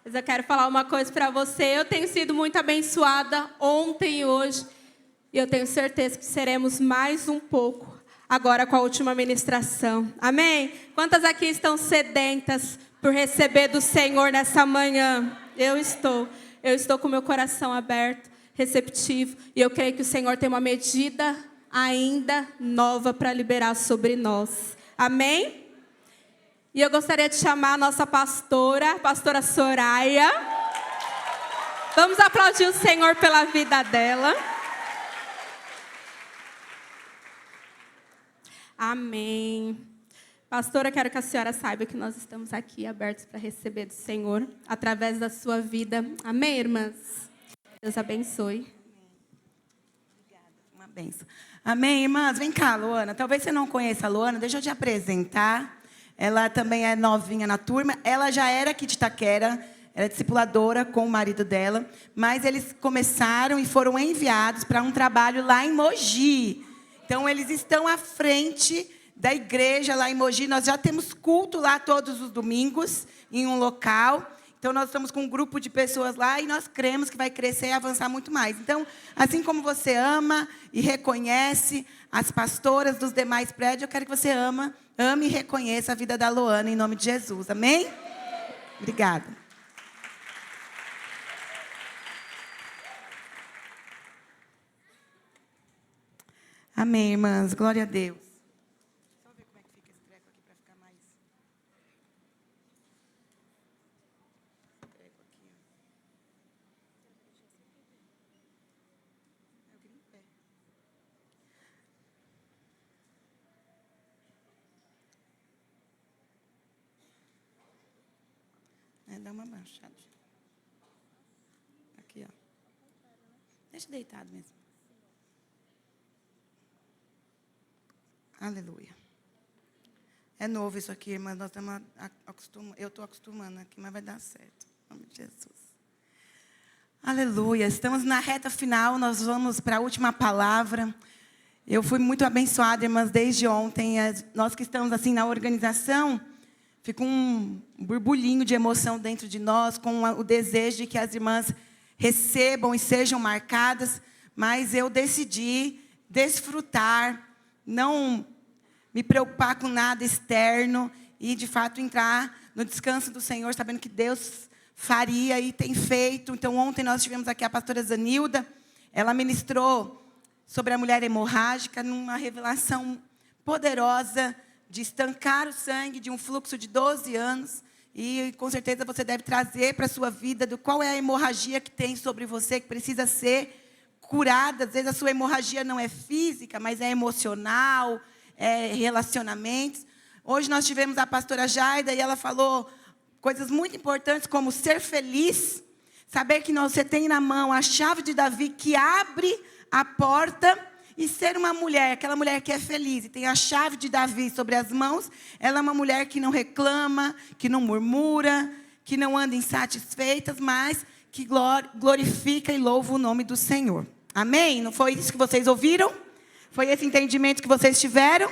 Mas eu quero falar uma coisa para você. Eu tenho sido muito abençoada ontem e hoje. E eu tenho certeza que seremos mais um pouco agora com a última ministração. Amém? Quantas aqui estão sedentas por receber do Senhor nessa manhã? Eu estou. Eu estou com meu coração aberto, receptivo. E eu creio que o Senhor tem uma medida ainda nova para liberar sobre nós. Amém? E eu gostaria de chamar a nossa pastora, a pastora Soraya. Vamos aplaudir o Senhor pela vida dela. Amém. Pastora, quero que a senhora saiba que nós estamos aqui abertos para receber do Senhor através da sua vida. Amém, irmãs? Deus abençoe. Obrigada, uma bênção. Amém, irmãs? Vem cá, Luana. Talvez você não conheça a Luana, deixa eu te apresentar. Ela também é novinha na turma. Ela já era aqui de Itaquera, era discipuladora com o marido dela, mas eles começaram e foram enviados para um trabalho lá em Mogi. Então, eles estão à frente da igreja lá em Mogi. Nós já temos culto lá todos os domingos, em um local. Então, nós estamos com um grupo de pessoas lá e nós cremos que vai crescer e avançar muito mais. Então, assim como você ama e reconhece as pastoras dos demais prédios, eu quero que você ame e reconheça a vida da Luana, em nome de Jesus. Amém? Obrigada. Amém, irmãs. Glória a Deus. Só ver como é que fica esse treco aqui para ficar mais... Treco aqui, ó. Eu queria em pé. Dá uma baixada. Aqui, ó. Deixa deitado mesmo. Aleluia. É novo isso aqui, irmã. Nós estamos acostumando. Eu estou acostumando aqui, mas vai dar certo. Em nome de Jesus. Aleluia. Estamos na reta final. Nós vamos para a última palavra. Eu fui muito abençoada, irmãs, desde ontem. Nós que estamos assim na organização, fica um borbulhinho de emoção dentro de nós, com o desejo de que as irmãs recebam e sejam marcadas. Mas eu decidi desfrutar, não me preocupar com nada externo e, de fato, entrar no descanso do Senhor, sabendo que Deus faria e tem feito. Então, ontem nós tivemos aqui a pastora Zanilda. Ela ministrou sobre a mulher hemorrágica, numa revelação poderosa de estancar o sangue de um fluxo de 12 anos. E, com certeza, você deve trazer para a sua vida do qual é a hemorragia que tem sobre você, que precisa ser curada. Às vezes a sua hemorragia não é física, mas é emocional, é relacionamentos. Hoje nós tivemos a pastora Jaida e ela falou coisas muito importantes como ser feliz, saber que você tem na mão a chave de Davi que abre a porta, e ser uma mulher, aquela mulher que é feliz e tem a chave de Davi sobre as mãos. Ela é uma mulher que não reclama, que não murmura, que não anda insatisfeita, mas que glorifica e louva o nome do Senhor. Amém? Não foi isso que vocês ouviram? Foi esse entendimento que vocês tiveram?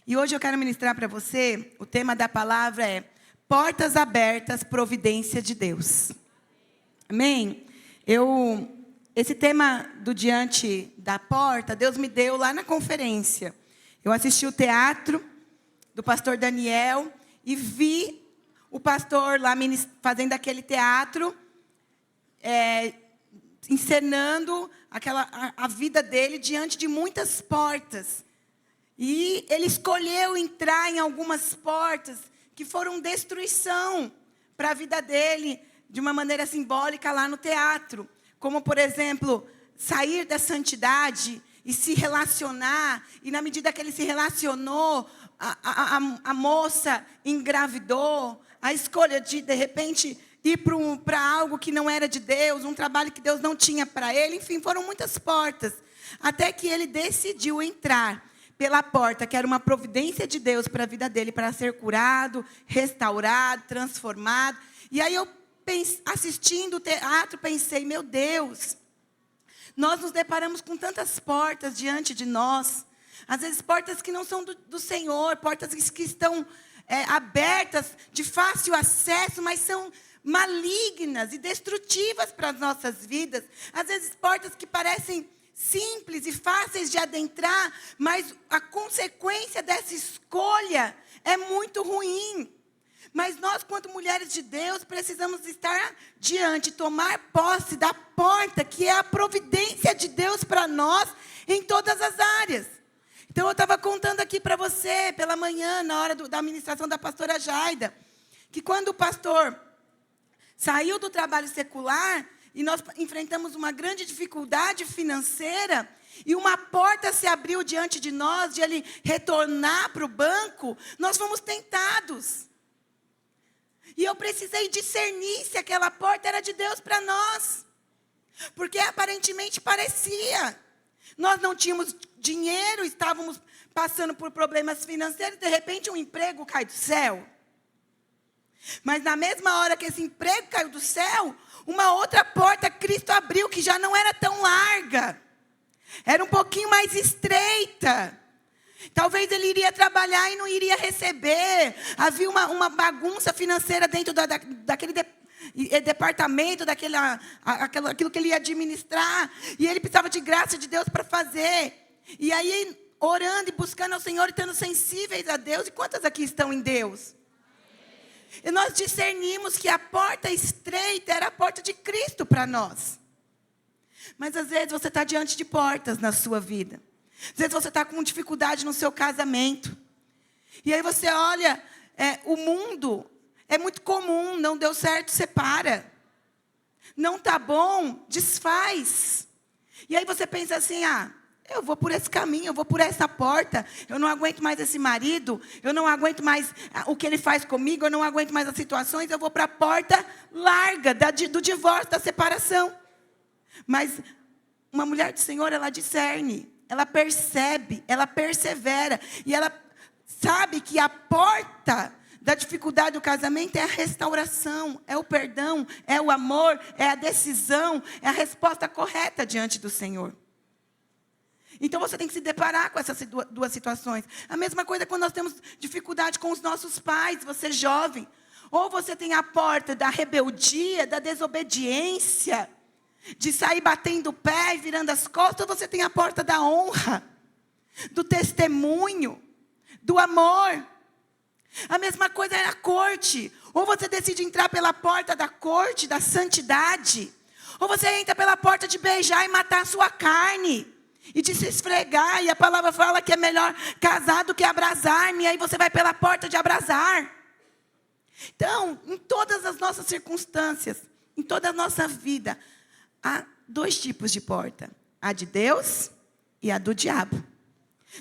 E hoje eu quero ministrar para você, o tema da palavra é Portas Abertas, Providência de Deus. Amém? Esse tema do diante da porta, Deus me deu lá na conferência. Eu assisti o teatro do pastor Daniel e vi o pastor lá fazendo aquele teatro, encenando a vida dele diante de muitas portas. E ele escolheu entrar em algumas portas que foram destruição para a vida dele, de uma maneira simbólica lá no teatro. Como, por exemplo, sair da santidade e se relacionar. E na medida que ele se relacionou, a moça engravidou. A escolha de repente, ir para algo que não era de Deus, um trabalho que Deus não tinha para ele. Enfim, foram muitas portas. Até que ele decidiu entrar pela porta, que era uma providência de Deus para a vida dele, para ser curado, restaurado, transformado. E aí eu, assistindo o teatro, pensei, meu Deus, nós nos deparamos com tantas portas diante de nós. Às vezes portas que não são do Senhor, portas que estão abertas, de fácil acesso, mas são malignas e destrutivas para as nossas vidas. Às vezes portas que parecem simples e fáceis de adentrar, mas a consequência dessa escolha é muito ruim. Mas nós, quanto mulheres de Deus, precisamos estar diante, tomar posse da porta, que é a providência de Deus para nós em todas as áreas. Então, eu estava contando aqui para você, pela manhã, na hora da ministração da pastora Jaida, que quando o pastor saiu do trabalho secular, e nós enfrentamos uma grande dificuldade financeira, e uma porta se abriu diante de nós, de ele retornar para o banco, nós fomos tentados. E eu precisei discernir se aquela porta era de Deus para nós. Porque aparentemente parecia. Nós não tínhamos dinheiro, estávamos passando por problemas financeiros, de repente um emprego cai do céu. Mas na mesma hora que esse emprego caiu do céu, uma outra porta Cristo abriu, que já não era tão larga. Era um pouquinho mais estreita. Talvez ele iria trabalhar e não iria receber. Havia uma bagunça financeira dentro daquele departamento, aquilo que ele ia administrar. E ele precisava de graça de Deus para fazer. E aí, orando e buscando ao Senhor e estando sensíveis a Deus. E quantas aqui estão em Deus? E nós discernimos que a porta estreita era a porta de Cristo para nós. Mas às vezes você está diante de portas na sua vida. Às vezes você está com dificuldade no seu casamento. E aí você olha, o mundo é muito comum, não deu certo, separa. Não está bom, desfaz. E aí você pensa assim, eu vou por esse caminho, eu vou por essa porta. Eu não aguento mais esse marido, eu não aguento mais o que ele faz comigo, eu não aguento mais as situações, eu vou para a porta larga do divórcio, da separação. Mas uma mulher do Senhor, ela discerne. Ela percebe, ela persevera. E ela sabe que a porta da dificuldade do casamento é a restauração, é o perdão, é o amor, é a decisão, é a resposta correta diante do Senhor. Então você tem que se deparar com essas duas situações. A mesma coisa quando nós temos dificuldade com os nossos pais, você jovem. Ou você tem a porta da rebeldia, da desobediência, de sair batendo o pé e virando as costas, ou você tem a porta da honra, do testemunho, do amor. A mesma coisa é a corte. Ou você decide entrar pela porta da corte, da santidade, ou você entra pela porta de beijar e matar a sua carne, e de se esfregar, e a palavra fala que é melhor casar do que abrasar-me, e aí você vai pela porta de abrasar. Então, em todas as nossas circunstâncias, em toda a nossa vida, há dois tipos de porta: a de Deus e a do diabo.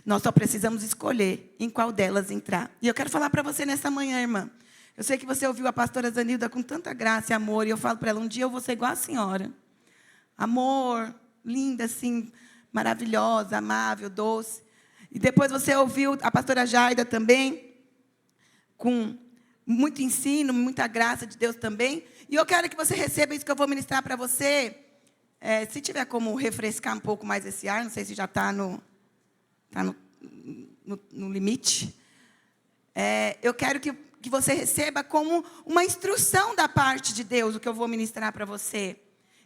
Nós só precisamos escolher em qual delas entrar. E eu quero falar para você nessa manhã, irmã. Eu sei que você ouviu a pastora Zanilda com tanta graça e amor, e eu falo para ela, um dia eu vou ser igual a senhora. Amor, linda assim, maravilhosa, amável, doce. E depois você ouviu a pastora Jaida também, com muito ensino, muita graça de Deus também. E eu quero que você receba isso que eu vou ministrar para você. Se tiver como refrescar um pouco mais esse ar, não sei se já está no limite. Eu quero que você receba como uma instrução da parte de Deus, o que eu vou ministrar para você.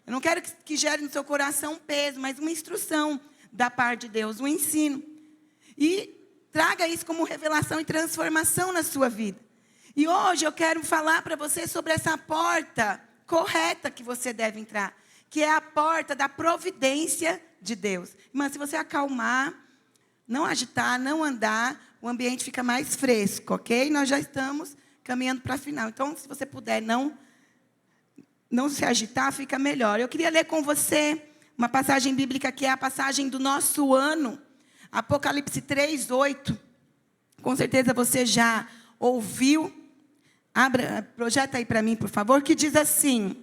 Eu não quero que gere no seu coração um peso, mas uma instrução da parte de Deus, um ensino. E traga isso como revelação e transformação na sua vida. E hoje eu quero falar para você sobre essa porta correta que você deve entrar, que é a porta da providência de Deus. Irmã, se você acalmar, não agitar, não andar, o ambiente fica mais fresco, ok? Nós já estamos caminhando para a final. Então, se você puder não se agitar, fica melhor. Eu queria ler com você uma passagem bíblica que é a passagem do nosso ano, Apocalipse 3:8. Com certeza você já ouviu. Projeta aí para mim, por favor, que diz assim: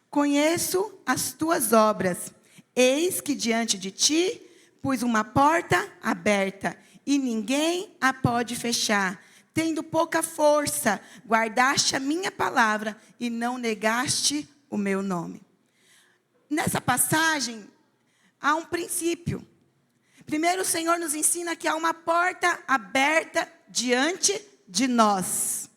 conheço as tuas obras, eis que diante de ti pus uma porta aberta, e ninguém a pode fechar. Tendo pouca força, guardaste a minha palavra, e não negaste o meu nome. Nessa passagem, há um princípio. Primeiro, o Senhor nos ensina que há uma porta aberta diante de nós.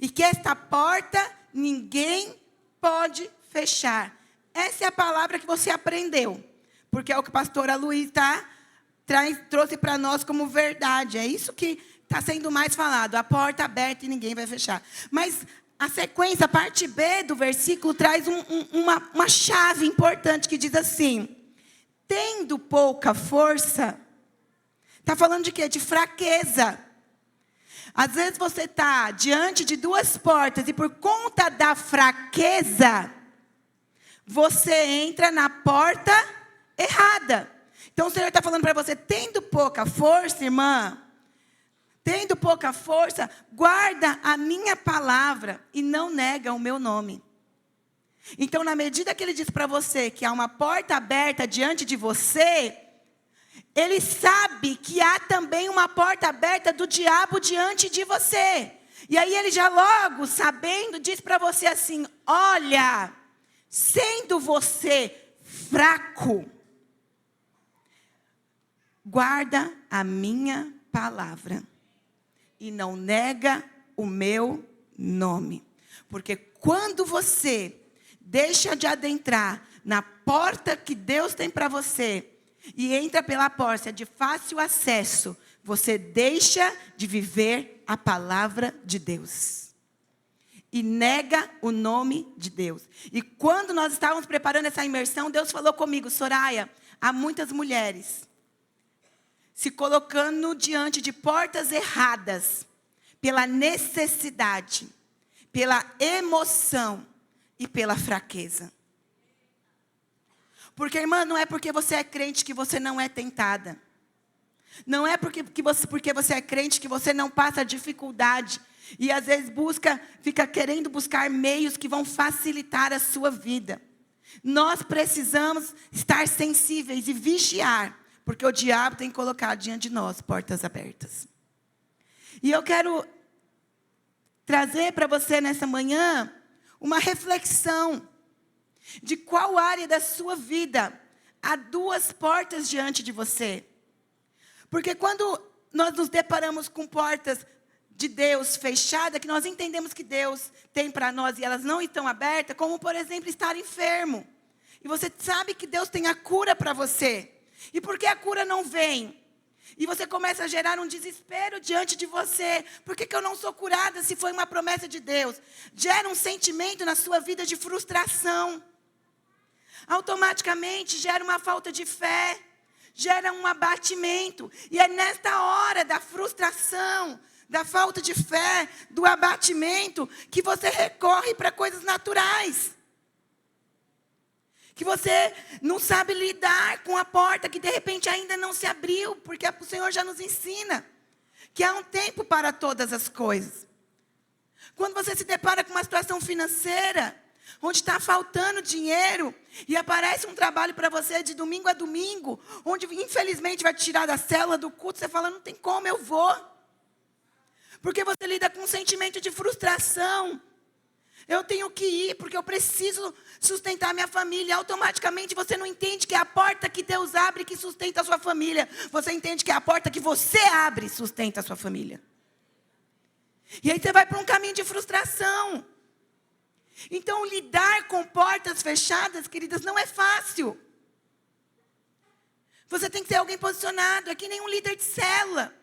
E que esta porta ninguém pode fechar. Essa é a palavra que você aprendeu. Porque é o que a pastora Luísa trouxe para nós como verdade. É isso que está sendo mais falado. A porta aberta e ninguém vai fechar. Mas a sequência, a parte B do versículo, traz uma chave importante que diz assim: tendo pouca força. Está falando de quê? De fraqueza. Às vezes você está diante de duas portas e por conta da fraqueza, você entra na porta errada. Então o Senhor está falando para você, tendo pouca força, irmã, tendo pouca força, guarda a minha palavra e não nega o meu nome. Então, na medida que Ele diz para você que há uma porta aberta diante de você, Ele sabe que há também uma porta aberta do diabo diante de você. E aí Ele já logo, sabendo, diz para você assim: olha, sendo você fraco, guarda a minha palavra e não nega o meu nome. Porque quando você deixa de adentrar na porta que Deus tem para você e entra pela porta de fácil acesso, você deixa de viver a palavra de Deus. E nega o nome de Deus. E quando nós estávamos preparando essa imersão, Deus falou comigo: Soraya, há muitas mulheres se colocando diante de portas erradas, pela necessidade, pela emoção e pela fraqueza. Porque, irmã, não é porque você é crente que você não é tentada. Não é porque você é crente que você não passa dificuldade. E às vezes fica querendo buscar meios que vão facilitar a sua vida. Nós precisamos estar sensíveis e vigiar. Porque o diabo tem colocado diante de nós portas abertas. E eu quero trazer para você nessa manhã uma reflexão de qual área da sua vida há duas portas diante de você. Porque quando nós nos deparamos com portas de Deus fechadas, que nós entendemos que Deus tem para nós e elas não estão abertas, como por exemplo estar enfermo. E você sabe que Deus tem a cura para você. E por que a cura não vem? E você começa a gerar um desespero diante de você. Por que eu não sou curada se foi uma promessa de Deus? Gera um sentimento na sua vida de frustração. Automaticamente gera uma falta de fé. Gera um abatimento. E é nesta hora da frustração, da falta de fé, do abatimento, que você recorre para coisas naturais. Que você não sabe lidar com a porta que de repente ainda não se abriu, porque o Senhor já nos ensina que há um tempo para todas as coisas. Quando você se depara com uma situação financeira, onde está faltando dinheiro, e aparece um trabalho para você de domingo a domingo, onde infelizmente vai te tirar da célula, do culto, você fala, não tem como, eu vou. Porque você lida com um sentimento de frustração. Eu tenho que ir, porque eu preciso sustentar minha família. Automaticamente você não entende que é a porta que Deus abre que sustenta a sua família. Você entende que é a porta que você abre e sustenta a sua família. E aí você vai para um caminho de frustração. Então, lidar com portas fechadas, queridas, não é fácil. Você tem que ter alguém posicionado. É que nem um líder de célula.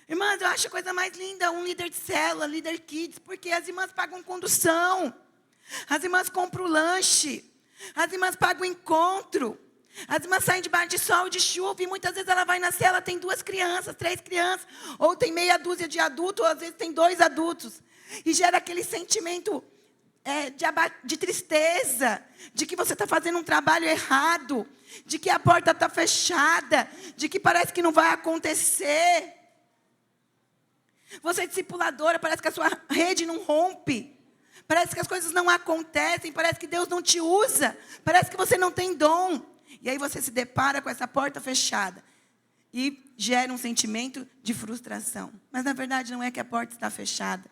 Irmãs, eu acho a coisa mais linda um líder de célula, líder kids, porque as irmãs pagam condução, as irmãs compram lanche, as irmãs pagam encontro, as irmãs saem debaixo de sol, de chuva, e muitas vezes ela vai na célula, tem 2 crianças, 3 crianças, ou tem meia dúzia de adultos, ou às vezes tem 2 adultos, e gera aquele sentimento de tristeza, de que você está fazendo um trabalho errado, de que a porta está fechada, de que parece que não vai acontecer. Você é discipuladora, parece que a sua rede não rompe. Parece que as coisas não acontecem, parece que Deus não te usa, parece que você não tem dom. E aí você se depara com essa porta fechada e gera um sentimento de frustração. Mas na verdade não é que a porta está fechada.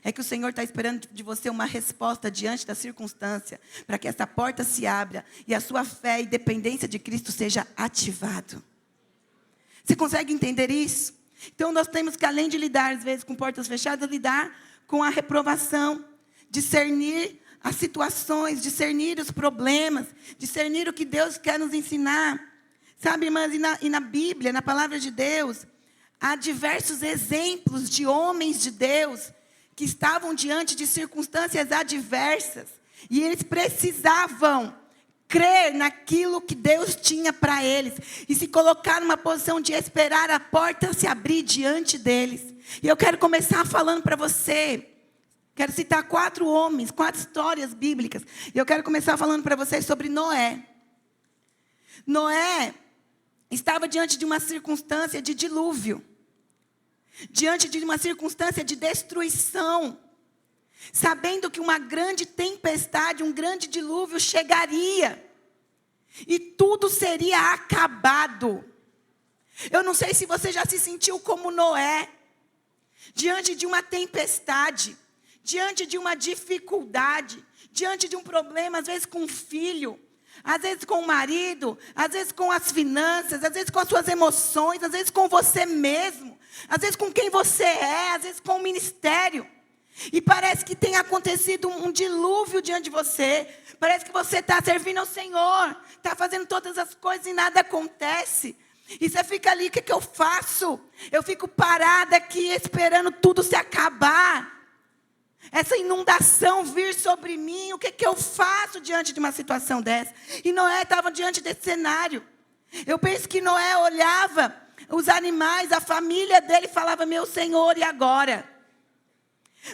É que o Senhor está esperando de você uma resposta diante da circunstância, para que essa porta se abra e a sua fé e dependência de Cristo seja ativado. Você consegue entender isso? Então, nós temos que, além de lidar, às vezes, com portas fechadas, lidar com a reprovação, discernir as situações, discernir os problemas, discernir o que Deus quer nos ensinar. Sabe, irmãs, e na Bíblia, na palavra de Deus, há diversos exemplos de homens de Deus que estavam diante de circunstâncias adversas. E eles precisavam crer naquilo que Deus tinha para eles. E se colocar numa posição de esperar a porta se abrir diante deles. E eu quero começar falando para você. Quero citar 4 homens, 4 histórias bíblicas. E eu quero começar falando para vocês sobre Noé. Noé estava diante de uma circunstância de dilúvio. Diante de uma circunstância de destruição. Sabendo que uma grande tempestade, um grande dilúvio chegaria. E tudo seria acabado. Eu não sei se você já se sentiu como Noé. Diante de uma tempestade. Diante de uma dificuldade. Diante de um problema, às vezes com um filho. Às vezes com o marido. Às vezes com as finanças. Às vezes com as suas emoções. Às vezes com você mesmo. Às vezes com quem você é. Às vezes com o ministério. E parece que tem acontecido um dilúvio diante de você. Parece que você está servindo ao Senhor. Está fazendo todas as coisas e nada acontece. E você fica ali, o que eu faço? Eu fico parada aqui esperando tudo se acabar. Essa inundação vir sobre mim. O que eu faço diante de uma situação dessa? E Noé estava diante desse cenário. Eu penso que Noé olhava os animais, a família dele, falava, meu Senhor, e agora?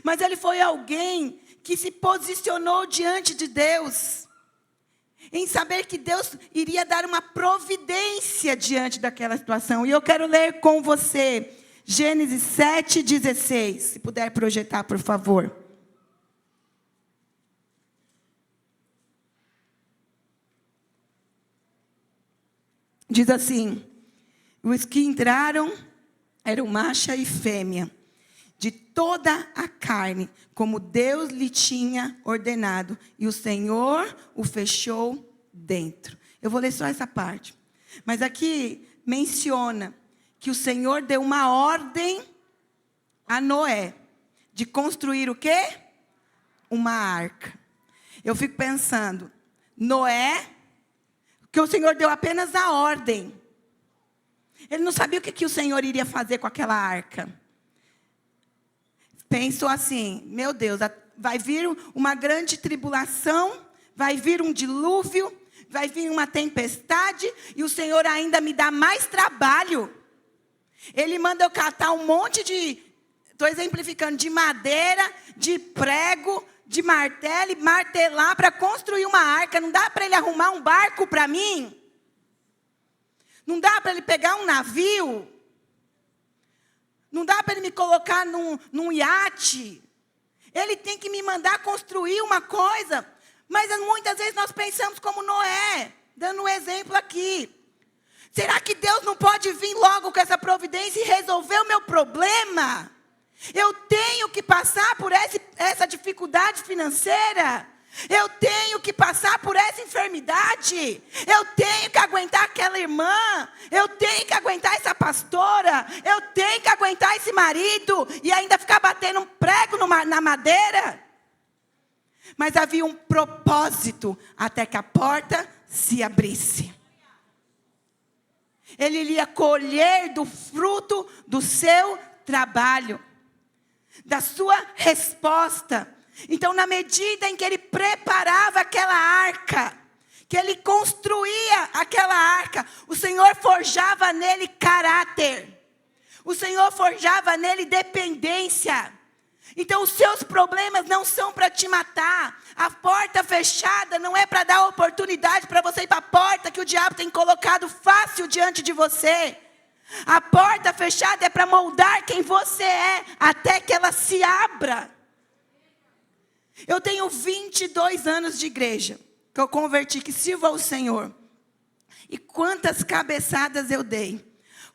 Mas ele foi alguém que se posicionou diante de Deus, em saber que Deus iria dar uma providência diante daquela situação. E eu quero ler com você Gênesis 7:16, se puder projetar, por favor. Diz assim: os que entraram eram macho e fêmea, de toda a carne, como Deus lhe tinha ordenado. E o Senhor o fechou dentro. Eu vou ler só essa parte. Mas aqui menciona que o Senhor deu uma ordem a Noé de construir o quê? Uma arca. Eu fico pensando, Noé, que o Senhor deu apenas a ordem. Ele não sabia o que o Senhor iria fazer com aquela arca. Pensou assim, meu Deus, vai vir uma grande tribulação, vai vir um dilúvio, vai vir uma tempestade, e o Senhor ainda me dá mais trabalho. Ele manda eu catar um monte de, estou exemplificando, de madeira, de prego, de martelo, e martelar para construir uma arca. Não dá para ele arrumar um barco para mim? Não dá para ele pegar um navio? Não dá para ele me colocar num iate. Ele tem que me mandar construir uma coisa. Mas muitas vezes nós pensamos como Noé. Dando um exemplo aqui. Será que Deus não pode vir logo com essa providência e resolver o meu problema? Eu tenho que passar por essa dificuldade financeira. Eu tenho que passar por essa enfermidade. Eu tenho que aguentar aquela irmã. Eu tenho que aguentar essa pastora. Eu tenho que aguentar esse marido. E ainda ficar batendo um prego na madeira. Mas havia um propósito até que a porta se abrisse. Ele iria colher do fruto do seu trabalho. Da sua resposta. Então, na medida em que ele preparava aquela arca, que ele construía aquela arca, o Senhor forjava nele caráter. O Senhor forjava nele dependência. Então, os seus problemas não são para te matar. A porta fechada não é para dar oportunidade para você ir para a porta que o diabo tem colocado fácil diante de você. A porta fechada é para moldar quem você é, até que ela se abra. Eu tenho 22 anos de igreja, que eu converti, que sirvo ao Senhor. E quantas cabeçadas eu dei.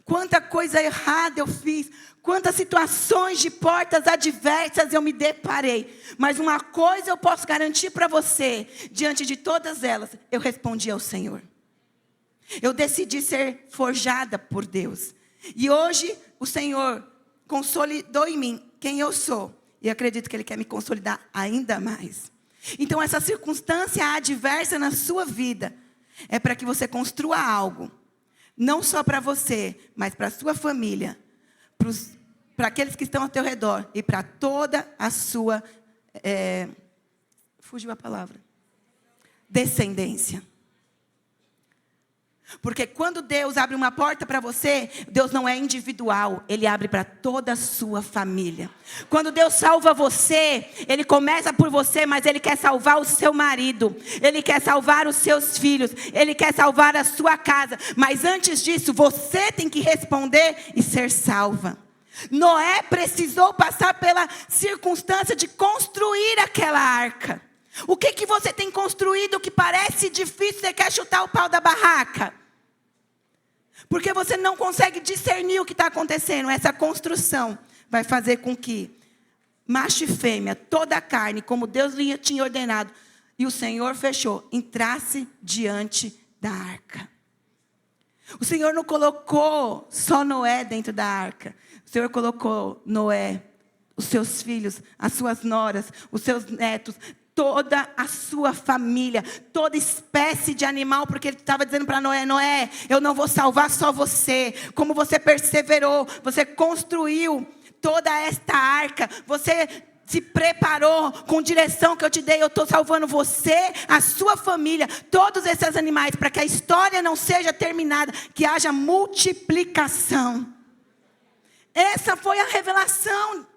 Quanta coisa errada eu fiz. Quantas situações de portas adversas eu me deparei. Mas uma coisa eu posso garantir para você. Diante de todas elas, eu respondi ao Senhor. Eu decidi ser forjada por Deus. E hoje o Senhor consolidou em mim quem eu sou. E acredito que Ele quer me consolidar ainda mais. Então essa circunstância adversa na sua vida é para que você construa algo. Não só para você, mas para a sua família. Para aqueles que estão ao teu redor. E para toda a sua... fugiu a palavra. Descendência. Porque quando Deus abre uma porta para você, Deus não é individual, Ele abre para toda a sua família. Quando Deus salva você, Ele começa por você, mas Ele quer salvar o seu marido, Ele quer salvar os seus filhos, Ele quer salvar a sua casa. Mas antes disso, você tem que responder e ser salva. Noé precisou passar pela circunstância de construir aquela arca. O que você tem construído que parece difícil, você quer chutar o pau da barraca? Porque você não consegue discernir o que está acontecendo. Essa construção vai fazer com que macho e fêmea, toda a carne, como Deus lhe tinha ordenado, e o Senhor fechou, entrasse diante da arca. O Senhor não colocou só Noé dentro da arca. O Senhor colocou Noé, os seus filhos, as suas noras, os seus netos, toda a sua família, toda espécie de animal, porque Ele estava dizendo para Noé, Noé, eu não vou salvar só você, como você perseverou, você construiu toda esta arca, você se preparou com direção que eu te dei, eu estou salvando você, a sua família, todos esses animais, para que a história não seja terminada, que haja multiplicação. Essa foi a revelação.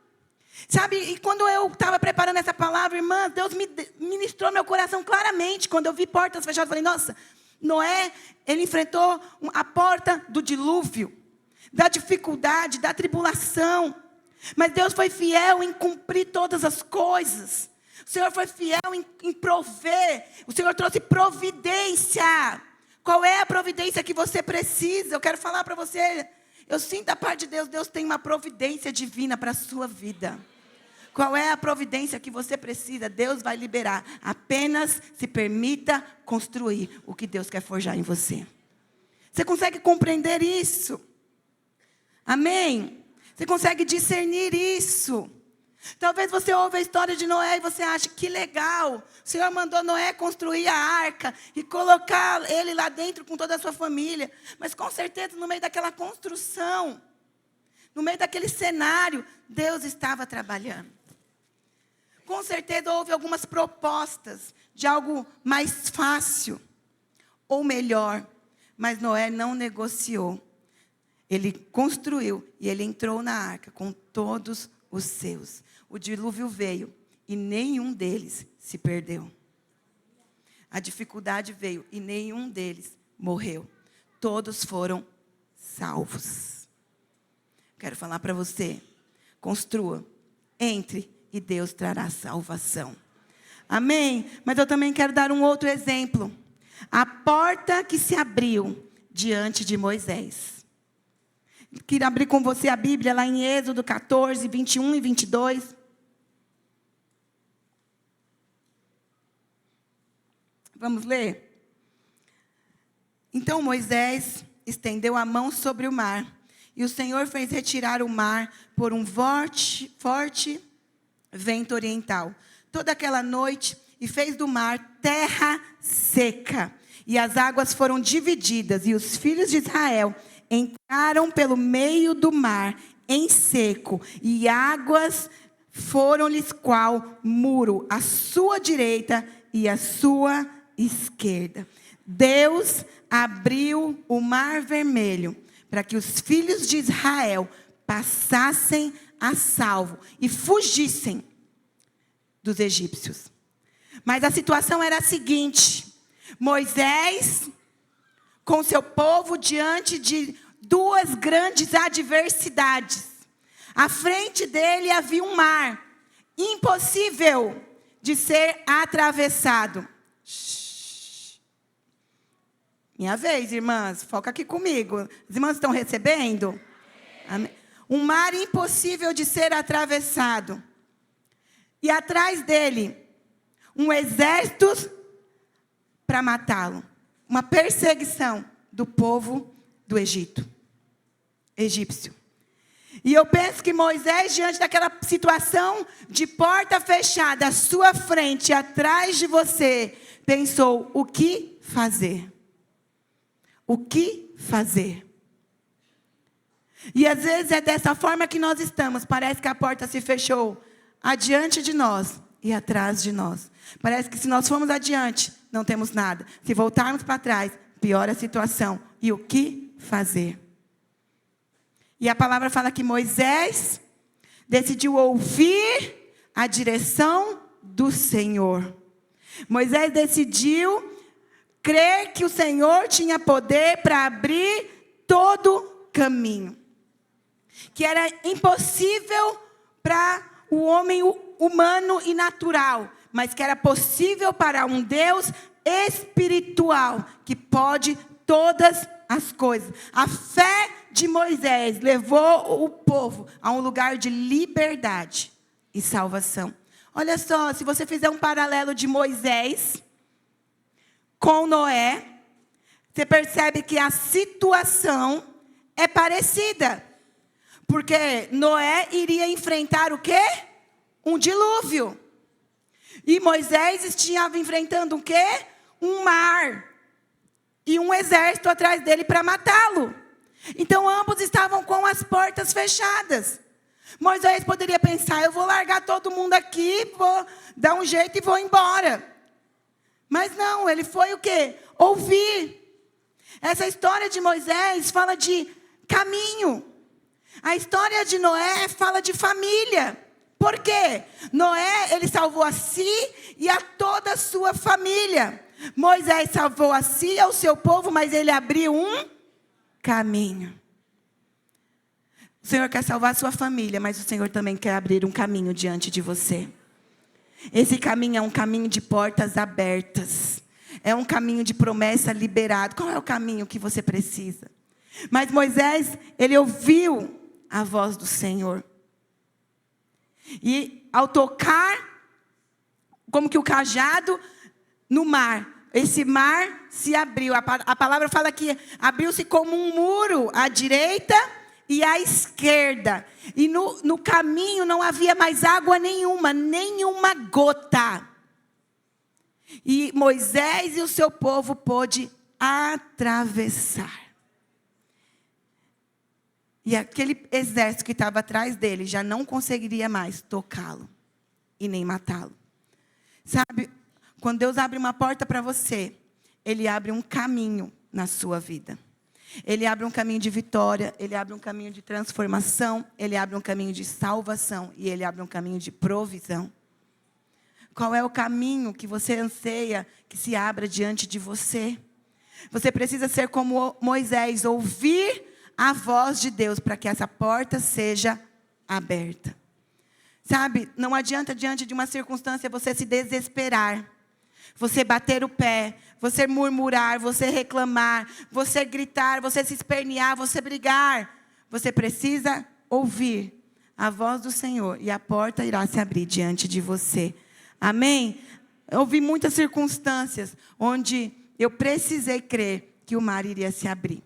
Sabe, e quando eu estava preparando essa palavra, irmã, Deus me ministrou meu coração claramente. Quando eu vi portas fechadas, eu falei, nossa, Noé, ele enfrentou a porta do dilúvio, da dificuldade, da tribulação. Mas Deus foi fiel em cumprir todas as coisas. O Senhor foi fiel em prover. O Senhor trouxe providência. Qual é a providência que você precisa? Eu quero falar para você. Eu sinto a parte de Deus. Deus tem uma providência divina para a sua vida. Qual é a providência que você precisa? Deus vai liberar. Apenas se permita construir o que Deus quer forjar em você. Você consegue compreender isso? Amém? Você consegue discernir isso? Talvez você ouve a história de Noé e você ache que legal. O Senhor mandou Noé construir a arca e colocar ele lá dentro com toda a sua família. Mas com certeza no meio daquela construção, no meio daquele cenário, Deus estava trabalhando. Com certeza houve algumas propostas de algo mais fácil ou melhor. Mas Noé não negociou. Ele construiu e ele entrou na arca com todos os seus. O dilúvio veio e nenhum deles se perdeu. A dificuldade veio e nenhum deles morreu. Todos foram salvos. Quero falar para você, construa, entre e Deus trará salvação. Amém? Mas eu também quero dar um outro exemplo. A porta que se abriu diante de Moisés. Quero abrir com você a Bíblia lá em Êxodo 14, 21 e 22. Vamos ler? Então Moisés estendeu a mão sobre o mar, e o Senhor fez retirar o mar por um forte vento oriental. Toda aquela noite, e fez do mar terra seca, e as águas foram divididas, e os filhos de Israel entraram pelo meio do mar em seco, e águas foram-lhes qual muro, à sua direita e à sua esquerda. Deus abriu o mar vermelho para que os filhos de Israel passassem a salvo e fugissem dos egípcios. Mas a situação era a seguinte: Moisés, com seu povo, diante de duas grandes adversidades. À frente dele havia um mar impossível de ser atravessado. Minha vez, irmãs, foca aqui comigo. As irmãs estão recebendo? Amém. Um mar impossível de ser atravessado. E atrás dele, um exército para matá-lo. Uma perseguição do povo do Egito. egípcio. E eu penso que Moisés, diante daquela situação de porta fechada à sua frente, atrás de você, pensou: o que fazer? O que fazer? E às vezes é dessa forma que nós estamos. Parece que a porta se fechou adiante de nós e atrás de nós. Parece que se nós formos adiante, não temos nada. Se voltarmos para trás, piora a situação. E o que fazer? E a palavra fala que Moisés decidiu ouvir a direção do Senhor. Moisés decidiu crer que o Senhor tinha poder para abrir todo caminho. Que era impossível para o homem humano e natural, mas que era possível para um Deus espiritual, que pode todas as coisas. A fé de Moisés levou o povo a um lugar de liberdade e salvação. Olha só, se você fizer um paralelo de Moisés com Noé, você percebe que a situação é parecida. Porque Noé iria enfrentar o quê? Um dilúvio. E Moisés estava enfrentando o quê? Um mar. E um exército atrás dele para matá-lo. Então ambos estavam com as portas fechadas. Moisés poderia pensar: eu vou largar todo mundo aqui, vou dar um jeito e vou embora. Mas não, ele foi o quê? Ouvir. Essa história de Moisés fala de caminho. A história de Noé fala de família. Por quê? Noé, ele salvou a si e a toda a sua família. Moisés salvou a si e ao seu povo, mas ele abriu um caminho. O Senhor quer salvar a sua família, mas o Senhor também quer abrir um caminho diante de você. Esse caminho é um caminho de portas abertas. É um caminho de promessa liberada. Qual é o caminho que você precisa? Mas Moisés, ele ouviu a voz do Senhor. E ao tocar, como que o cajado no mar, esse mar se abriu. A palavra fala que abriu-se como um muro à direita e à esquerda. E no caminho não havia mais água nenhuma gota. E Moisés e o seu povo pôde atravessar. E aquele exército que estava atrás dele já não conseguiria mais tocá-lo e nem matá-lo. Sabe, quando Deus abre uma porta para você, Ele abre um caminho na sua vida. Ele abre um caminho de vitória, Ele abre um caminho de transformação, Ele abre um caminho de salvação e Ele abre um caminho de provisão. Qual é o caminho que você anseia que se abra diante de você? Você precisa ser como Moisés, ouvir a voz de Deus para que essa porta seja aberta. Sabe, não adianta diante de uma circunstância você se desesperar, você bater o pé, você murmurar, você reclamar, você gritar, você se espernear, você brigar. Você precisa ouvir a voz do Senhor e a porta irá se abrir diante de você. Amém? Eu vi muitas circunstâncias onde eu precisei crer que o mar iria se abrir.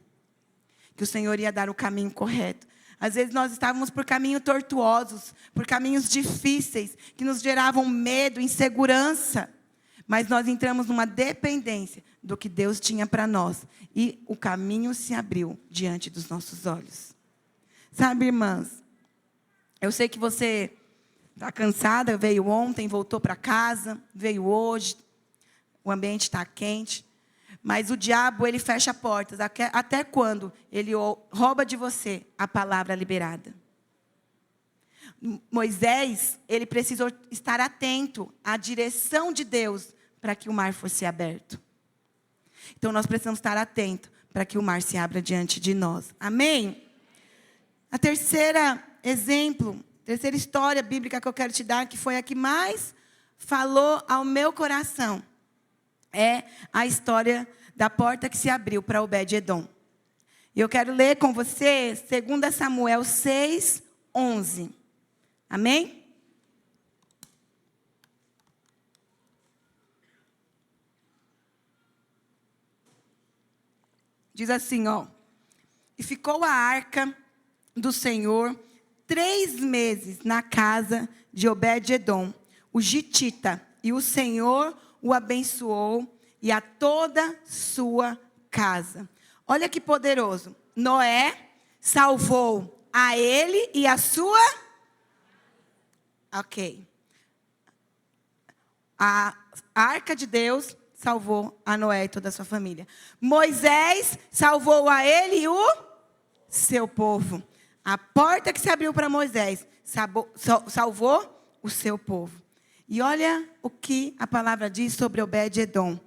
Que o Senhor ia dar o caminho correto. Às vezes nós estávamos por caminhos tortuosos, por caminhos difíceis, que nos geravam medo, insegurança. Mas nós entramos numa dependência do que Deus tinha para nós. E o caminho se abriu diante dos nossos olhos. Sabe, irmãs, eu sei que você está cansada, veio ontem, voltou para casa, veio hoje, o ambiente está quente. Mas o diabo, ele fecha portas. Até quando ele rouba de você a palavra liberada. Moisés, ele precisou estar atento à direção de Deus para que o mar fosse aberto. Então, nós precisamos estar atentos para que o mar se abra diante de nós. Amém? A terceira história bíblica que eu quero te dar, que foi a que mais falou ao meu coração, é a história da porta que se abriu para Obed-Edom. E eu quero ler com você 2 Samuel 6, 11. Amém? Diz assim, ó. E ficou a arca do Senhor 3 meses na casa de Obed-edom, o gitita, e o Senhor o abençoou e a toda sua casa. Olha que poderoso. Noé salvou a ele e a sua... Ok. A arca de Deus salvou a Noé e toda a sua família. Moisés salvou a ele e o seu povo. A porta que se abriu para Moisés salvou o seu povo. E olha o que a palavra diz sobre Obed-edom.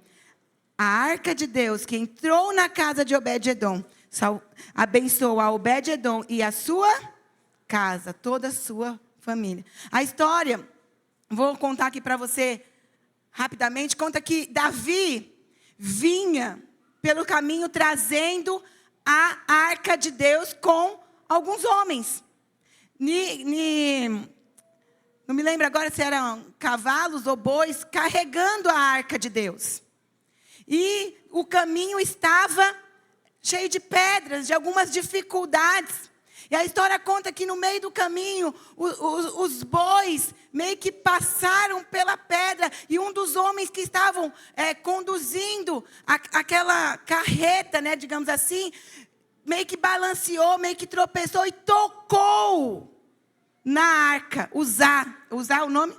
A arca de Deus que entrou na casa de Obed-edom abençoou a Obed-edom e a sua casa, toda a sua família. A história, vou contar aqui para você rapidamente, conta que Davi vinha pelo caminho trazendo a arca de Deus com alguns homens. Não me lembro agora se eram cavalos ou bois carregando a arca de Deus. E o caminho estava cheio de pedras, de algumas dificuldades. E a história conta que no meio do caminho, os bois meio que passaram pela pedra. E um dos homens que estavam conduzindo aquela carreta, né, digamos assim, meio que balanceou, meio que tropeçou e tocou na arca. Usar o nome?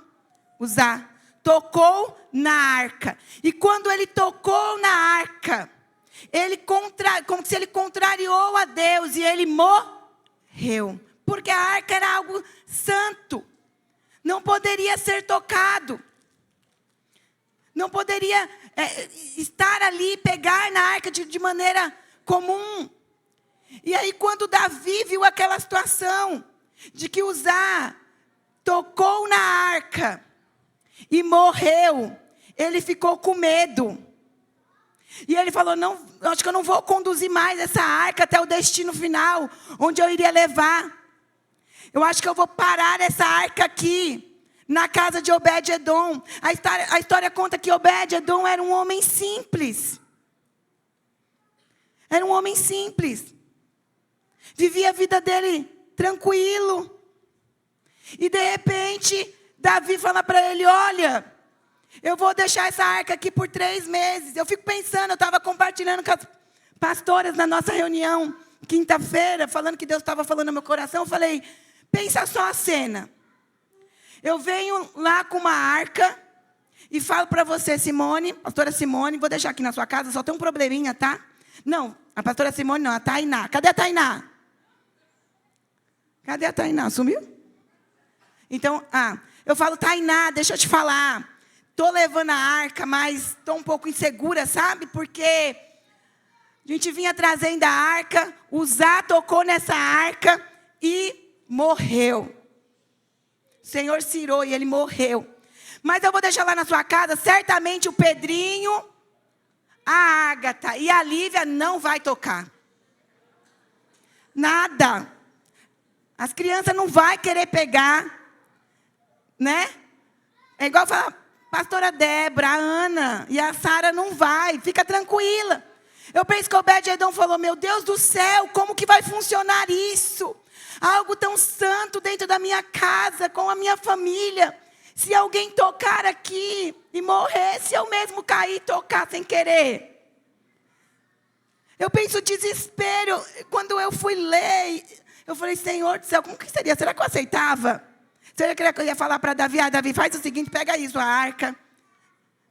Usar. Tocou na arca. E quando ele tocou na arca, como se ele contrariou a Deus e ele morreu. Porque a arca era algo santo. Não poderia ser tocado. Não poderia estar ali e pegar na arca de maneira comum. E aí quando Davi viu aquela situação de que Uzá tocou na arca e morreu, ele ficou com medo. E ele falou, não, acho que eu não vou conduzir mais essa arca até o destino final, onde eu iria levar. Eu acho que eu vou parar essa arca aqui, na casa de Obed-edom. A história conta que Obed-edom era um homem simples. Era um homem simples. Vivia a vida dele tranquilo. E de repente, Davi fala para ele, olha, eu vou deixar essa arca aqui por 3 meses. Eu fico pensando, eu estava compartilhando com as pastoras na nossa reunião, quinta-feira, falando que Deus estava falando no meu coração. Eu falei, pensa só a cena. Eu venho lá com uma arca e falo para você, Simone, pastora Simone, vou deixar aqui na sua casa, só tem um probleminha, tá? Não, a pastora Simone não, a Tainá. Cadê a Tainá? Cadê a Tainá? Sumiu? Então, eu falo, Tainá, deixa eu te falar. Estou levando a arca, mas estou um pouco insegura, sabe? Porque a gente vinha trazendo a arca, Uzá tocou nessa arca e morreu. O Senhor cirou e ele morreu. Mas eu vou deixar lá na sua casa, certamente o Pedrinho, a Ágata e a Lívia não vai tocar. Nada. As crianças não vão querer pegar, né? É igual falar, pastora Débora, a Ana e a Sara não vai, fica tranquila. Eu penso que o Obed-edom falou, meu Deus do céu, como que vai funcionar isso? Algo tão santo dentro da minha casa, com a minha família. Se alguém tocar aqui e morrer, se eu mesmo cair e tocar sem querer. Eu penso desespero, quando eu fui ler, eu falei, Senhor do céu, como que seria? Será que eu aceitava? Será que eu ia falar para Davi, Davi, faz o seguinte, pega isso, a arca,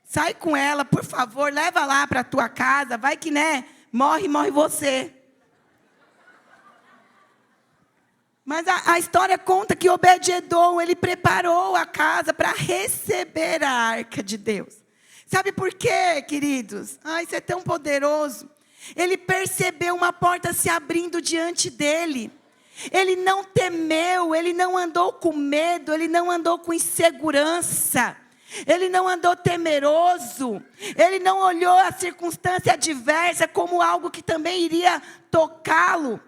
sai com ela, por favor, leva lá para a tua casa, vai que, né, morre você. Mas a história conta que Obed-edom, ele preparou a casa para receber a arca de Deus. Sabe por quê, queridos? Isso é tão poderoso. Ele percebeu uma porta se abrindo diante dele. Ele não temeu, ele não andou com medo, ele não andou com insegurança. Ele não andou temeroso. Ele não olhou a circunstância adversa como algo que também iria tocá-lo.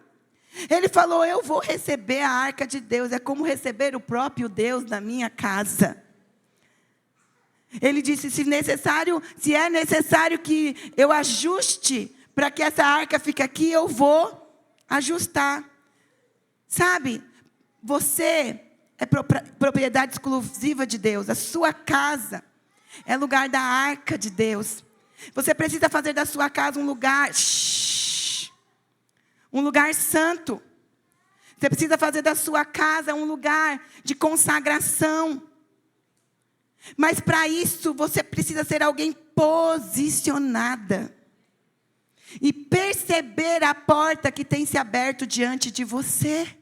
Ele falou, eu vou receber a arca de Deus. É como receber o próprio Deus na minha casa. Ele disse, se é necessário que eu ajuste para que essa arca fique aqui, eu vou ajustar. Sabe, você é propriedade exclusiva de Deus. A sua casa é lugar da arca de Deus. Você precisa fazer da sua casa um lugar santo. Você precisa fazer da sua casa um lugar de consagração. Mas para isso, você precisa ser alguém posicionada. E perceber a porta que tem se aberto diante de você.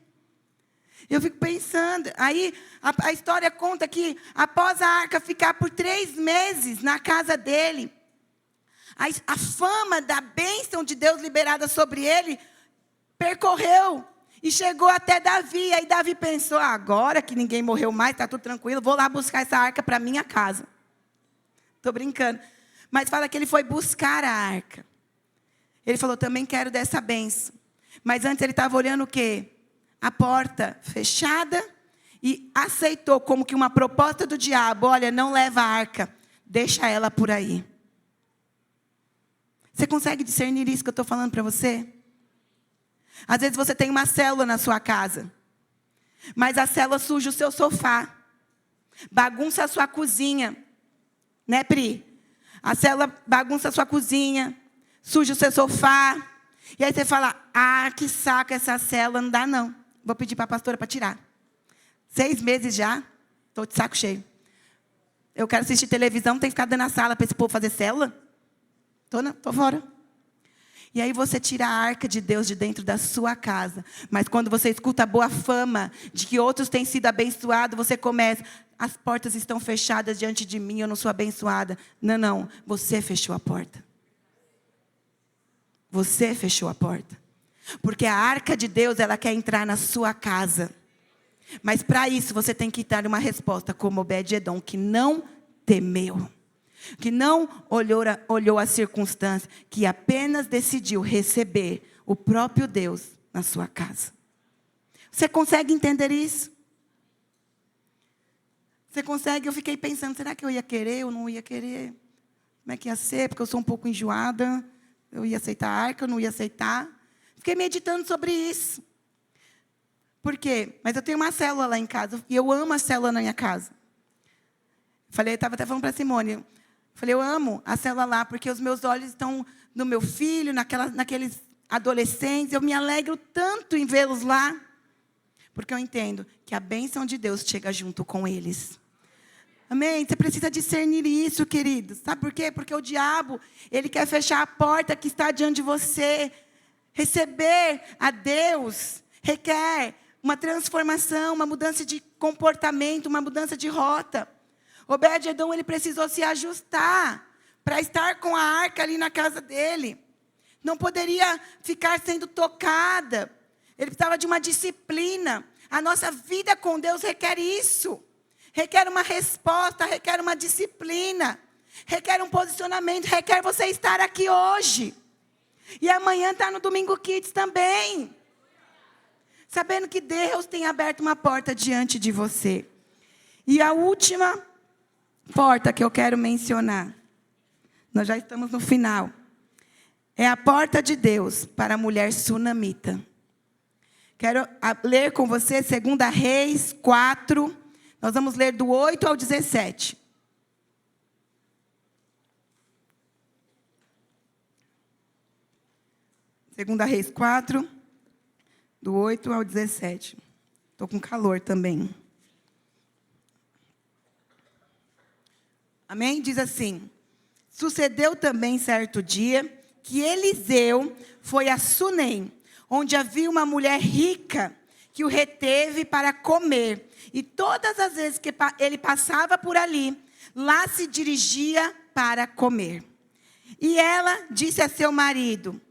Eu fico pensando, aí a história conta que após a arca ficar por 3 meses na casa dele, a fama da bênção de Deus liberada sobre ele percorreu e chegou até Davi. Aí Davi pensou, agora que ninguém morreu mais, está tudo tranquilo, vou lá buscar essa arca para minha casa. Estou brincando. Mas fala que ele foi buscar a arca. Ele falou, também quero dessa bênção. Mas antes ele estava olhando o quê? A porta fechada e aceitou como que uma proposta do diabo. Olha, não leva a arca, deixa ela por aí. Você consegue discernir isso que eu estou falando para você? Às vezes você tem uma célula na sua casa, mas a célula suja o seu sofá, bagunça a sua cozinha, né, Pri? A célula bagunça a sua cozinha, suja o seu sofá, e aí você fala, que saco essa célula, não dá não. Vou pedir para a pastora para tirar. 6 meses já, estou de saco cheio. Eu quero assistir televisão, tem que ficar dando a sala para esse povo fazer célula? Estou fora. E aí você tira a arca de Deus de dentro da sua casa. Mas quando você escuta a boa fama de que outros têm sido abençoados, você começa, as portas estão fechadas diante de mim, eu não sou abençoada. Não, você fechou a porta. Você fechou a porta. Porque a arca de Deus, ela quer entrar na sua casa. Mas para isso você tem que dar uma resposta como Obed-edom, que não temeu. Que não olhou a circunstância, que apenas decidiu receber o próprio Deus na sua casa. Você consegue entender isso? Você consegue? Eu fiquei pensando, será que eu ia querer ou não ia querer? Como é que ia ser? Porque eu sou um pouco enjoada. Eu ia aceitar a arca, eu não ia aceitar. Fiquei meditando sobre isso. Por quê? Mas eu tenho uma célula lá em casa. E eu amo a célula na minha casa. Estava até falando para a Simone. Falei, eu amo a célula lá, porque os meus olhos estão no meu filho, naqueles adolescentes. Eu me alegro tanto em vê-los lá. Porque eu entendo que a bênção de Deus chega junto com eles. Amém? Você precisa discernir isso, queridos. Sabe por quê? Porque o diabo, ele quer fechar a porta que está diante de você. Receber a Deus requer uma transformação, uma mudança de comportamento, uma mudança de rota. Obed-edom, ele precisou se ajustar para estar com a arca ali na casa dele. Não poderia ficar sendo tocada. Ele precisava de uma disciplina. A nossa vida com Deus requer isso. Requer uma resposta, requer uma disciplina. Requer um posicionamento, requer você estar aqui hoje. E amanhã está no Domingo Kids também. Sabendo que Deus tem aberto uma porta diante de você. E a última porta que eu quero mencionar. Nós já estamos no final. É a porta de Deus para a mulher sunamita. Quero ler com você 2 Reis 4. Nós vamos ler do 8 ao 17. Segunda Reis 4, do 8 ao 17. Estou com calor também. Amém? Diz assim: sucedeu também certo dia que Eliseu foi a Sunem, onde havia uma mulher rica que o reteve para comer. E todas as vezes que ele passava por ali, lá se dirigia para comer. E ela disse a seu marido: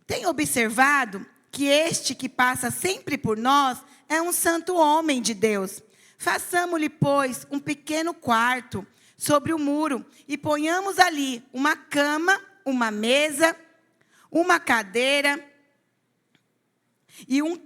tem observado que este que passa sempre por nós é um santo homem de Deus. Façamo-lhe, pois, um pequeno quarto sobre o muro e ponhamos ali uma cama, uma mesa, uma cadeira e um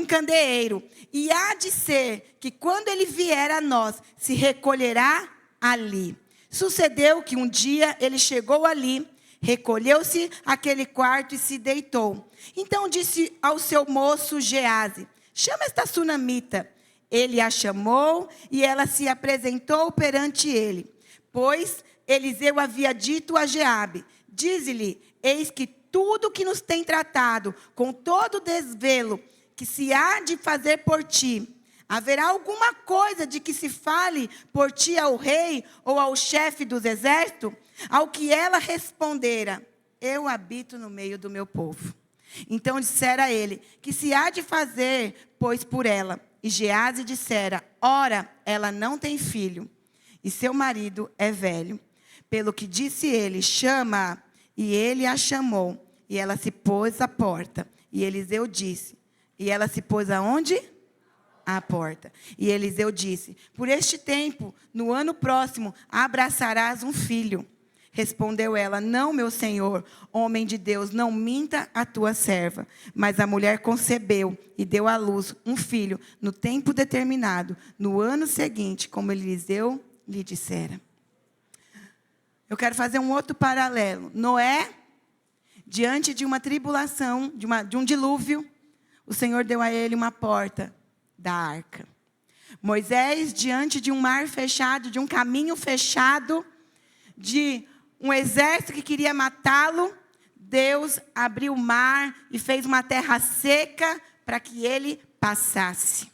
candeeiro. E há de ser que quando ele vier a nós, se recolherá ali. Sucedeu que um dia ele chegou ali, Recolheu-se àquele quarto e se deitou. Então disse ao seu moço Geazi: chama esta sunamita. Ele a chamou e ela se apresentou perante ele. Pois Eliseu havia dito a Geabe: dize-lhe, eis que tudo que nos tem tratado, com todo desvelo, que se há de fazer por ti, haverá alguma coisa de que se fale por ti ao rei ou ao chefe dos exércitos? Ao que ela respondera: eu habito no meio do meu povo. Então dissera a ele: que se há de fazer, pois, por ela? E Geazi dissera: ora, ela não tem filho, e seu marido é velho. Pelo que disse ele: chama-a. E ele a chamou, e ela se pôs à porta. E Eliseu disse: e ela se pôs aonde? À porta. E Eliseu disse: por este tempo, no ano próximo, abraçarás um filho. Respondeu ela: não, meu senhor, homem de Deus, não minta a tua serva. Mas a mulher concebeu e deu à luz um filho no tempo determinado, no ano seguinte, como Eliseu lhe dissera. Eu quero fazer um outro paralelo. Noé, diante de uma tribulação, de um dilúvio, o Senhor deu a ele uma porta da arca. Moisés, diante de um mar fechado, de um caminho fechado, de um exército que queria matá-lo, Deus abriu o mar e fez uma terra seca para que ele passasse.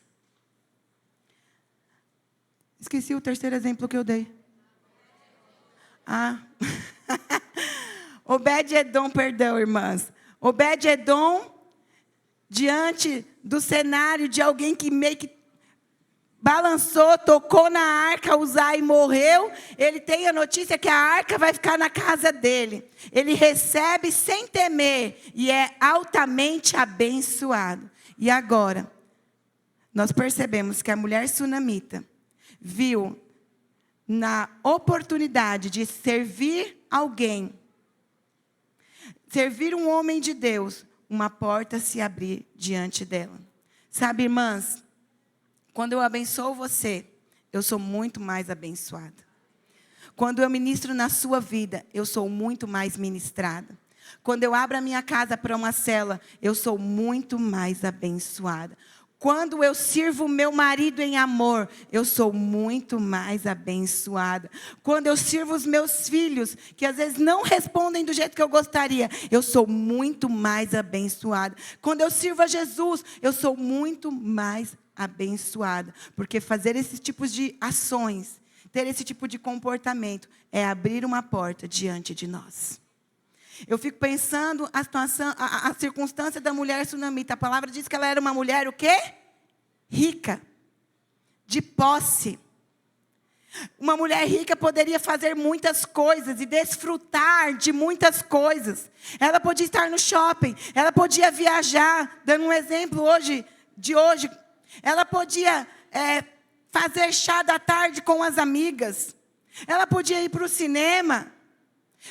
Esqueci o terceiro exemplo que eu dei. Obed-Edom, perdão, irmãs. Obed-Edom, diante do cenário de alguém que meio que balançou, tocou na arca, Uzai morreu. Ele tem a notícia que a arca vai ficar na casa dele. Ele recebe sem temer e é altamente abençoado. E agora, nós percebemos que a mulher sunamita viu na oportunidade de servir alguém, servir um homem de Deus, uma porta se abrir diante dela. Sabe, irmãs, quando eu abençoo você, eu sou muito mais abençoada. Quando eu ministro na sua vida, eu sou muito mais ministrada. Quando eu abro a minha casa para uma cela, eu sou muito mais abençoada. Quando eu sirvo meu marido em amor, eu sou muito mais abençoada. Quando eu sirvo os meus filhos, que às vezes não respondem do jeito que eu gostaria, eu sou muito mais abençoada. Quando eu sirvo a Jesus, eu sou muito mais abençoada. Porque fazer esses tipos de ações, ter esse tipo de comportamento, é abrir uma porta diante de nós. Eu fico pensando a situação, a circunstância da mulher sunamita. A palavra diz que ela era uma mulher o quê? Rica. De posse. Uma mulher rica poderia fazer muitas coisas e desfrutar de muitas coisas. Ela podia estar no shopping, ela podia viajar, dando um exemplo de hoje. Ela podia fazer chá da tarde com as amigas. Ela podia ir para o cinema.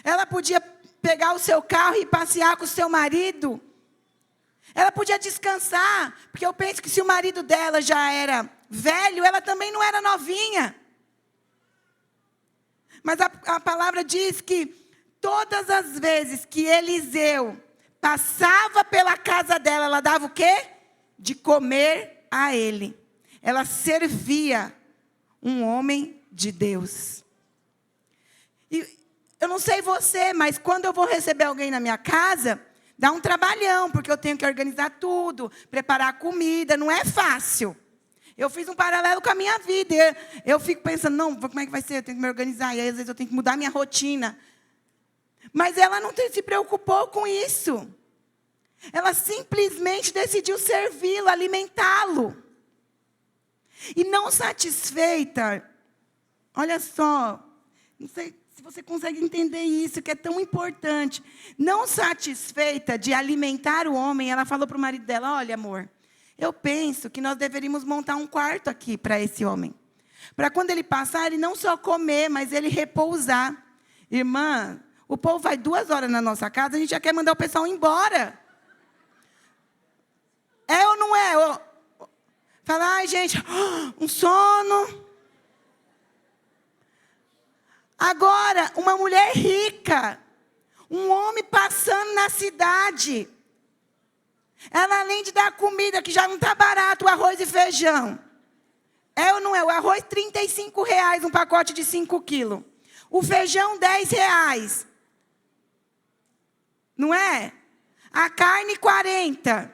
Ela podia pegar o seu carro e passear com o seu marido. Ela podia descansar, porque eu penso que se o marido dela já era velho, ela também não era novinha. Mas a palavra diz que todas as vezes que Eliseu passava pela casa dela, ela dava o quê? De comer a ele. Ela servia um homem de Deus. E eu não sei você, mas quando eu vou receber alguém na minha casa, dá um trabalhão, porque eu tenho que organizar tudo, preparar a comida, não é fácil. Eu fiz um paralelo com a minha vida. Eu fico pensando, não, como é que vai ser? Eu tenho que me organizar, e aí às vezes eu tenho que mudar minha rotina. Mas ela não se preocupou com isso. Ela simplesmente decidiu servi-lo, alimentá-lo. E não satisfeita, olha só, não sei se você consegue entender isso, que é tão importante. Não satisfeita de alimentar o homem, ela falou para o marido dela: olha, amor, eu penso que nós deveríamos montar um quarto aqui para esse homem. Para quando ele passar, ele não só comer, mas ele repousar. Irmã, o povo vai 2 horas na nossa casa, a gente já quer mandar o pessoal embora. É ou não é? Fala, ai gente, um sono. Agora, uma mulher rica, Um homem passando na cidade. Ela, além de dar comida, que já não está barato, o arroz e feijão. É ou não é? O arroz, R$35, um pacote de 5 quilos. O feijão, R$10. Não é? A carne, 40.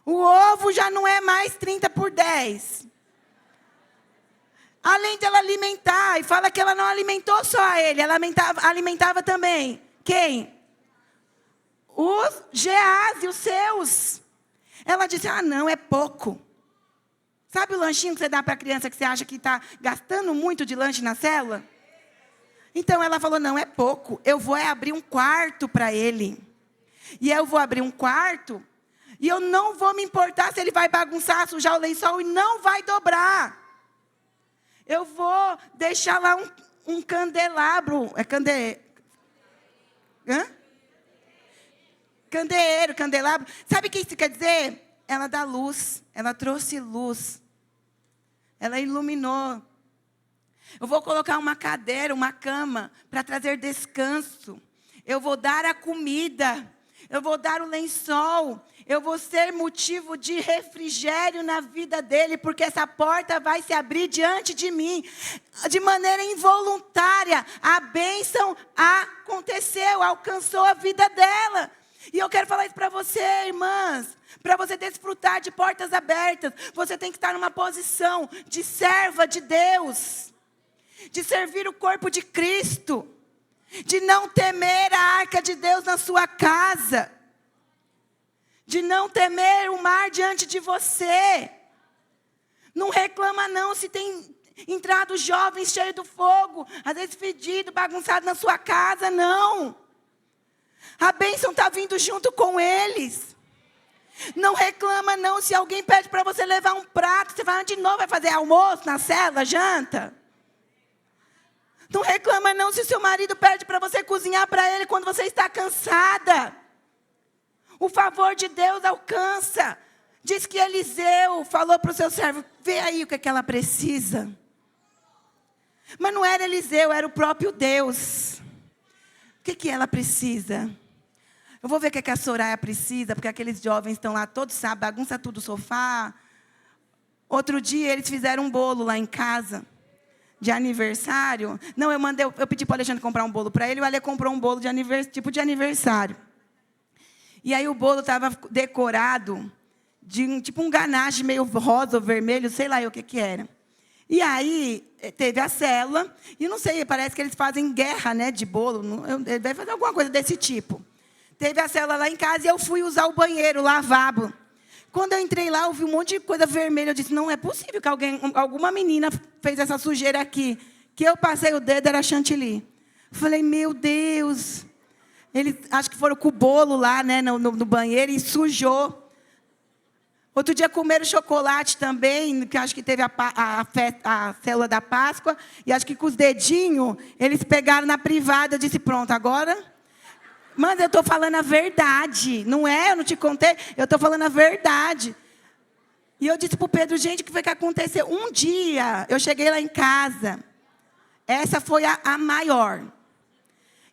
O ovo já não é mais 30 por 10. Além dela alimentar, e fala que ela não alimentou só ele, ela alimentava também. Quem? Os Geás e os seus. Ela disse, não, é pouco. Sabe o lanchinho que você dá para a criança que você acha que está gastando muito de lanche na célula? Então ela falou, não, é pouco. Eu vou abrir um quarto para ele. E eu vou abrir um quarto, e eu não vou me importar se ele vai bagunçar, sujar o lençol, e não vai dobrar. Eu vou deixar lá um candelabro. Candeeiro. Sabe o que isso quer dizer? Ela dá luz. Ela trouxe luz. Ela iluminou. Eu vou colocar uma cadeira, uma cama, para trazer descanso. Eu vou dar a comida. Eu vou dar o lençol. Eu vou ser motivo de refrigério na vida dele, porque essa porta vai se abrir diante de mim. De maneira involuntária, a bênção aconteceu, alcançou a vida dela. E eu quero falar isso para você, irmãs. Para você desfrutar de portas abertas, você tem que estar numa posição de serva de Deus. De servir o corpo de Cristo. De não temer a arca de Deus na sua casa. De não temer o mar diante de você. Não reclama não se tem entrado jovens cheios do fogo, às vezes fedido, bagunçado na sua casa, não. A bênção está vindo junto com eles. Não reclama não se alguém pede para você levar um prato, você vai de novo, vai fazer almoço na célula, janta. Não reclama não se o seu marido pede para você cozinhar para ele quando você está cansada. O favor de Deus alcança. Diz que Eliseu falou para o seu servo, vê aí o que ela precisa. Mas não era Eliseu, era o próprio Deus. O que ela precisa? Eu vou ver o que a Soraya precisa, porque aqueles jovens estão lá todos sábado, bagunça tudo o sofá. Outro dia eles fizeram um bolo lá em casa, de aniversário. Não, eu pedi para o Alexandre comprar um bolo para ele, o Ale comprou um bolo tipo de aniversário. E aí o bolo estava decorado de tipo um ganache meio rosa ou vermelho, sei lá o que era. E aí teve a célula, e não sei, parece que eles fazem guerra, né, de bolo, deve fazer alguma coisa desse tipo. Teve a célula lá em casa e eu fui usar o banheiro, o lavabo. Quando eu entrei lá, eu vi um monte de coisa vermelha. Eu disse, não é possível que alguma menina fez essa sujeira aqui. Que eu passei o dedo, era chantilly. Falei, meu Deus. Eles acho que foram com o bolo lá, né, no banheiro e sujou. Outro dia comeram chocolate também, que acho que teve a célula da Páscoa. E acho que com os dedinhos, eles pegaram na privada. Eu disse, pronto, agora... Mas eu estou falando a verdade, não é? Eu não te contei, eu estou falando a verdade. E eu disse para o Pedro, gente, o que foi que aconteceu? Um dia, eu cheguei lá em casa, essa foi a maior.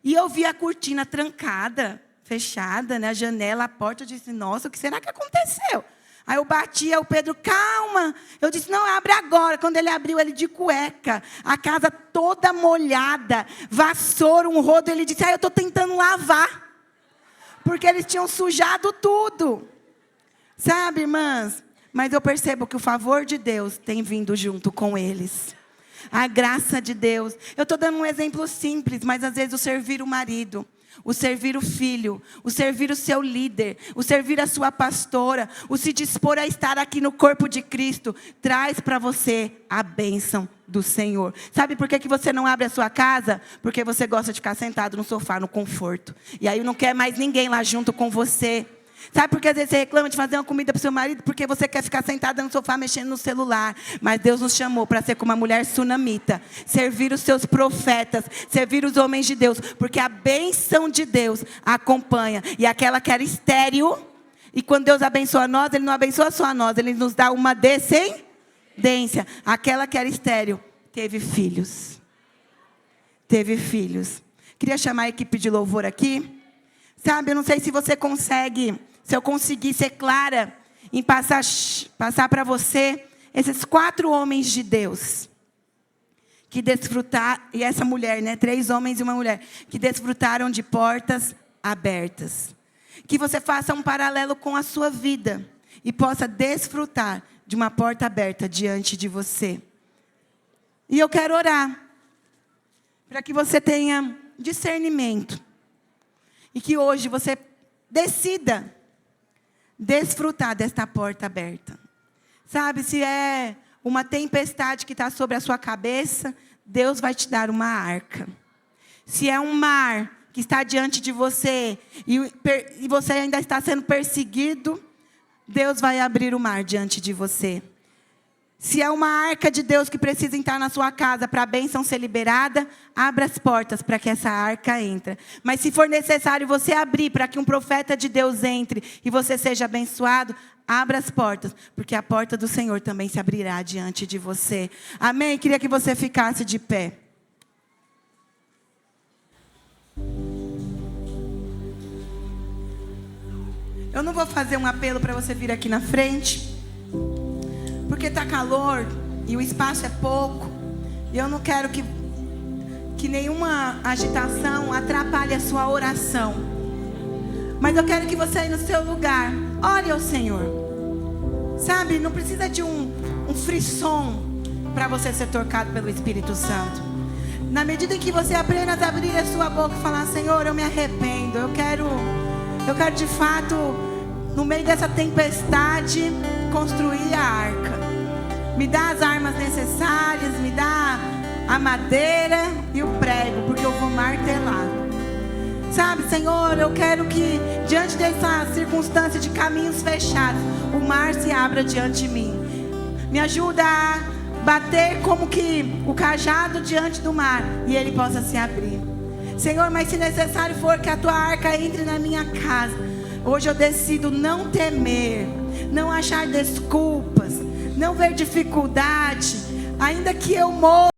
E eu vi a cortina trancada, fechada, né? A janela, a porta, eu disse, nossa, o que será que aconteceu? Aí eu bati, aí o Pedro, calma. Eu disse, não, abre agora. Quando ele abriu, ele de cueca. A casa toda molhada. Vassoura, um rodo. Ele disse, eu estou tentando lavar. Porque eles tinham sujado tudo. Sabe, irmãs? Mas eu percebo que o favor de Deus tem vindo junto com eles. A graça de Deus. Eu estou dando um exemplo simples, mas às vezes o servir o marido, o servir o filho, o servir o seu líder, o servir a sua pastora, o se dispor a estar aqui no corpo de Cristo, traz para você a bênção do Senhor. Sabe por que você não abre a sua casa? Porque você gosta de ficar sentado no sofá, no conforto. E aí não quer mais ninguém lá junto com você. Sabe por que às vezes você reclama de fazer uma comida para o seu marido? Porque você quer ficar sentada no sofá mexendo no celular. Mas Deus nos chamou para ser como uma mulher sunamita. Servir os seus profetas. Servir os homens de Deus. Porque a bênção de Deus acompanha. E aquela que era estéril. E quando Deus abençoa nós, Ele não abençoa só a nós. Ele nos dá uma descendência. Aquela que era estéril teve filhos. Teve filhos. Queria chamar a equipe de louvor aqui. Sabe, eu não sei se você consegue, se eu conseguir ser clara em passar para você esses 4 homens de Deus que desfrutaram, e essa mulher, né, 3 homens e uma mulher, que desfrutaram de portas abertas. Que você faça um paralelo com a sua vida e possa desfrutar de uma porta aberta diante de você. E eu quero orar para que você tenha discernimento e que hoje você decida desfrutar desta porta aberta. Sabe, se é uma tempestade que está sobre a sua cabeça, Deus vai te dar uma arca. Se é um mar que está diante de você e você ainda está sendo perseguido, Deus vai abrir o mar diante de você. Se é uma arca de Deus que precisa entrar na sua casa para a bênção ser liberada, abra as portas para que essa arca entre. Mas se for necessário você abrir para que um profeta de Deus entre e você seja abençoado, abra as portas, porque a porta do Senhor também se abrirá diante de você. Amém? Queria que você ficasse de pé. Eu não vou fazer um apelo para você vir aqui na frente, porque está calor e o espaço é pouco. E eu não quero que nenhuma agitação atrapalhe a sua oração. Mas eu quero que você aí no seu lugar ore ao Senhor. Sabe, não precisa de um frisson para você ser tocado pelo Espírito Santo. Na medida em que você apenas abrir a sua boca e falar: Senhor, eu me arrependo, eu quero de fato, no meio dessa tempestade, construir a arca. Me dá as armas necessárias, me dá a madeira e o prego, porque eu vou martelar. Sabe, Senhor, eu quero que diante dessa circunstância de caminhos fechados, o mar se abra diante de mim. Me ajuda a bater como que o cajado diante do mar e ele possa se abrir. Senhor, mas se necessário for que a tua arca entre na minha casa, hoje eu decido não temer, não achar desculpas, não ver dificuldade, ainda que eu morra.